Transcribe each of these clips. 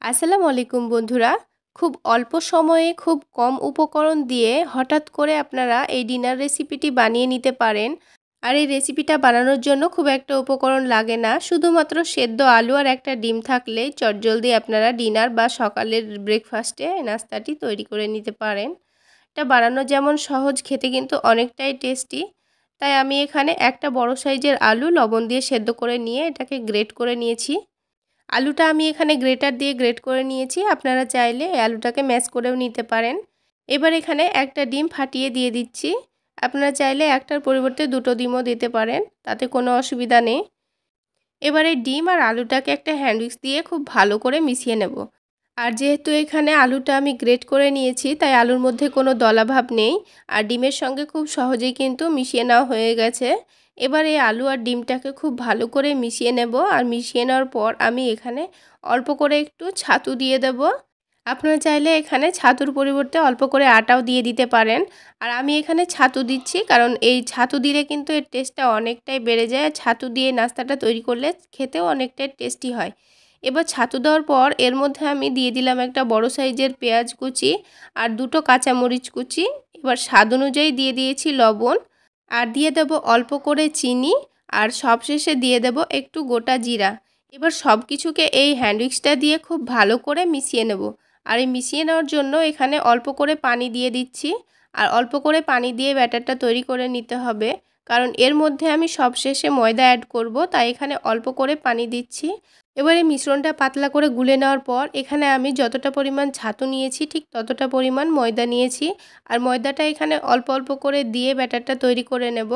আসসালামু আলাইকুম বন্ধুরা। খুব অল্প সময়ে খুব কম উপকরণ দিয়ে হঠাৎ করে আপনারা এই ডিনার রেসিপিটি বানিয়ে নিতে পারেন। আর এই রেসিপিটা বানানোর জন্য খুব একটা উপকরণ লাগে না, শুধুমাত্র সেদ্ধ আলু আর একটা ডিম থাকলেই চটজলদি আপনারা ডিনার বা সকালের ব্রেকফাস্টে নাস্তাটি তৈরি করে নিতে পারেন। এটা বানানো যেমন সহজ, খেতে কিন্তু অনেকটাই টেস্টি। তাই আমি এখানে একটা বড় সাইজের আলু লবণ দিয়ে সেদ্ধ করে নিয়ে এটাকে গ্রেট করে নিয়েছি। আলুটা আমি এখানে গ্রেটার দিয়ে গ্রেট করে নিয়েছি, আপনারা চাইলে এই আলুটাকে ম্যাশ করেও নিতে পারেন। এবার এখানে একটা ডিম ফাটিয়ে দিয়ে দিচ্ছি। আপনারা চাইলে একটার পরিবর্তে দুটো ডিমও দিতে পারেন, তাতে কোনো অসুবিধা নেই। এবার এই ডিম আর আলুটাকে একটা হ্যান্ড উইক্স দিয়ে খুব ভালো করে মিশিয়ে নেব। আর যেহেতু এখানে আলুটা আমি গ্রেট করে নিয়েছি, তাই আলুর মধ্যে কোনো দলাভাব নেই আর ডিমের সঙ্গে খুব সহজেই কিন্তু মিশিয়ে নেওয়া হয়ে গেছে। এবার এই আলু আর ডিমটাকে খুব ভালো করে মিশিয়ে নেব। আর মিশিয়ে নেওয়ার পর আমি এখানে অল্প করে একটু ছাতু দিয়ে দেব। আপনারা চাইলে এখানে ছাতুর পরিবর্তে অল্প করে আটাও দিয়ে দিতে পারেন। আর আমি এখানে ছাতু দিচ্ছি, কারণ এই ছাতু দিলে কিন্তু এর টেস্টটা অনেকটাই বেড়ে যায়। ছাতু দিয়ে নাস্তাটা তৈরি করলে খেতেও অনেকটাই টেস্টি হয়। এবার ছাতু দেওয়ার পর এর মধ্যে আমি দিয়ে দিলাম একটা বড় সাইজের পেঁয়াজ কুচি আর দুটো কাঁচামরিচ কুচি। এবার স্বাদ অনুযায়ী দিয়ে দিয়েছি লবণ, আর দিয়ে দেব অল্প করে চিনি, আর সবশেষে দিয়ে দেব একটু গোটা জিরা। এবার সব কিছুকে এই হ্যান্ড উইক্সটা দিয়ে খুব ভালো করে মিশিয়ে নেব। আর এই মিশিয়ে নেওয়ার জন্য এখানে অল্প করে পানি দিয়ে দিচ্ছি। আর অল্প করে পানি দিয়ে ব্যাটারটা তৈরি করে নিতে হবে, কারণ এর মধ্যে আমি সবশেষে ময়দা অ্যাড করব, তাই এখানে অল্প করে পানি দিচ্ছি। এবার এই মিশ্রণটা পাতলা করে গুলে নেওয়ার পর এখানে আমি যতটা পরিমাণ ছাতু নিয়েছি ঠিক ততটা পরিমাণ ময়দা নিয়েছি। আর ময়দাটা এখানে অল্প অল্প করে দিয়ে ব্যাটারটা তৈরি করে নেব।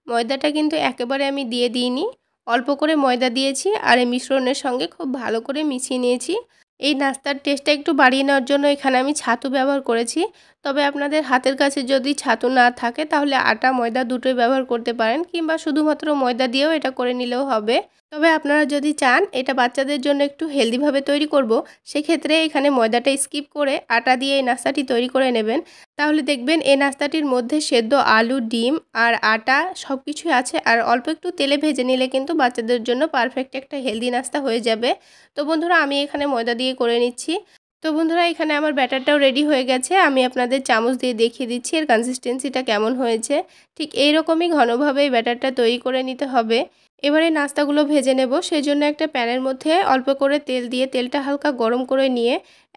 ময়দাটা কিন্তু একেবারে আমি দিয়ে দিইনি, অল্প করে ময়দা দিয়েছি আর এই মিশ্রণের সঙ্গে খুব ভালো করে মিশিয়ে নিয়েছি। এই নাস্তার টেস্টটা একটু বাড়িয়ে নেওয়ার জন্য এখানে আমি ছাতু ব্যবহার করেছি। তবে আপনাদের হাতের কাছে যদি ছাতু না থাকে তাহলে আটা ময়দা দুটোই ব্যবহার করতে পারেন, কিংবা শুধুমাত্র ময়দা দিয়েও এটা করে নিলেও হবে। তবে আপনারা যদি চান এটা বাচ্চাদের জন্য একটু হেলদিভাবে তৈরি করব, সেক্ষেত্রে এখানে ময়দাটা স্কিপ করে আটা দিয়ে এই নাস্তাটি তৈরি করে নেবেন। তাহলে দেখবেন এই নাস্তাটির মধ্যে সেদ্ধ আলু, ডিম আর আটা সব কিছুই আছে। আর অল্প একটু তেলে ভেজে নিলে কিন্তু বাচ্চাদের জন্য পারফেক্ট একটা হেলদি নাস্তা হয়ে যাবে। তো বন্ধুরা, আমি এখানে ময়দা দিয়ে করে নিচ্ছি। তো বন্ধুরা, এখানে আমার ব্যাটারটাও রেডি হয়ে গেছে। আমি আপনাদের চামচ দিয়ে দেখিয়ে দিচ্ছি এর কনসিস্টেন্সিটা কেমন হয়েছে। ঠিক এইরকমই ঘনভাবে এই ব্যাটারটা তৈরি করে নিতে হবে। এবারে নাস্তাগুলো ভেজে নেব, সেই জন্য একটা প্যানের মধ্যে অল্প করে তেল দিয়ে তেলটা হালকা গরম করে নিয়ে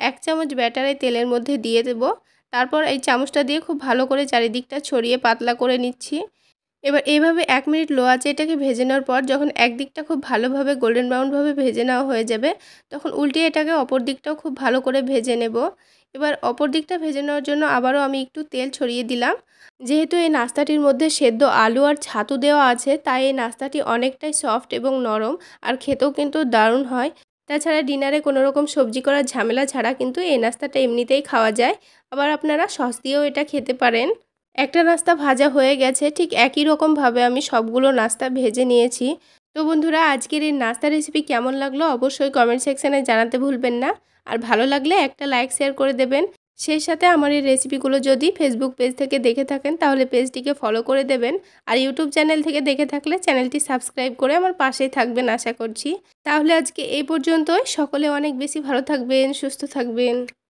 1 চামচ ব্যাটারে তেলের মধ্যে দিয়ে দেব। তারপর এই চামচটা দিয়ে খুব ভালো করে চারিদিকটা ছড়িয়ে পাতলা করে নিচ্ছি। এবার এইভাবে 1 মিনিট লো আঁচে এটাকে ভেজে নেওয়ার পর যখন একদিকটা খুব ভালোভাবে গোল্ডেন ব্রাউনভাবে ভেজে নেওয়া হয়ে যাবে, তখন উল্টিয়ে এটাকে অপর দিকটাও খুব ভালো করে ভেজে নেব। এবার অপর দিকটা ভেজে নেওয়ার জন্য আবারও আমি একটু তেল ছড়িয়ে দিলাম। যেহেতু এই নাস্তাটির মধ্যে সেদ্ধ আলু আর ছাতু দেওয়া আছে, তাই এই নাস্তাটি অনেকটাই সফট এবং নরম, আর খেতেও কিন্তু দারুণ হয়। তাছাড়া ডিনারে কোনো রকম সবজি করার ঝামেলা ছাড়া কিন্তু এই নাস্তাটা এমনিতেই খাওয়া যায়। আবার আপনারা সস দিয়েও এটা খেতে পারেন। একটা নাস্তা ভাজা হয়ে গেছে, ঠিক একই রকমভাবে আমি সবগুলো নাস্তা ভেজে নিয়েছি। তো বন্ধুরা, আজকের এই নাস্তা রেসিপি কেমন লাগলো অবশ্যই কমেন্ট সেকশানে জানাতে ভুলবেন না। আর ভালো লাগলে একটা লাইক শেয়ার করে দেবেন। সেই সাথে আমার এই রেসিপিগুলো যদি ফেসবুক পেজ থেকে দেখে থাকেন তাহলে পেজটিকে ফলো করে দেবেন। আর ইউটিউব চ্যানেল থেকে দেখে থাকলে চ্যানেলটি সাবস্ক্রাইব করে আমার পাশেই থাকবেন আশা করছি। তাহলে আজকে এই পর্যন্তই। সকলে অনেক বেশি ভালো থাকবেন, সুস্থ থাকবেন।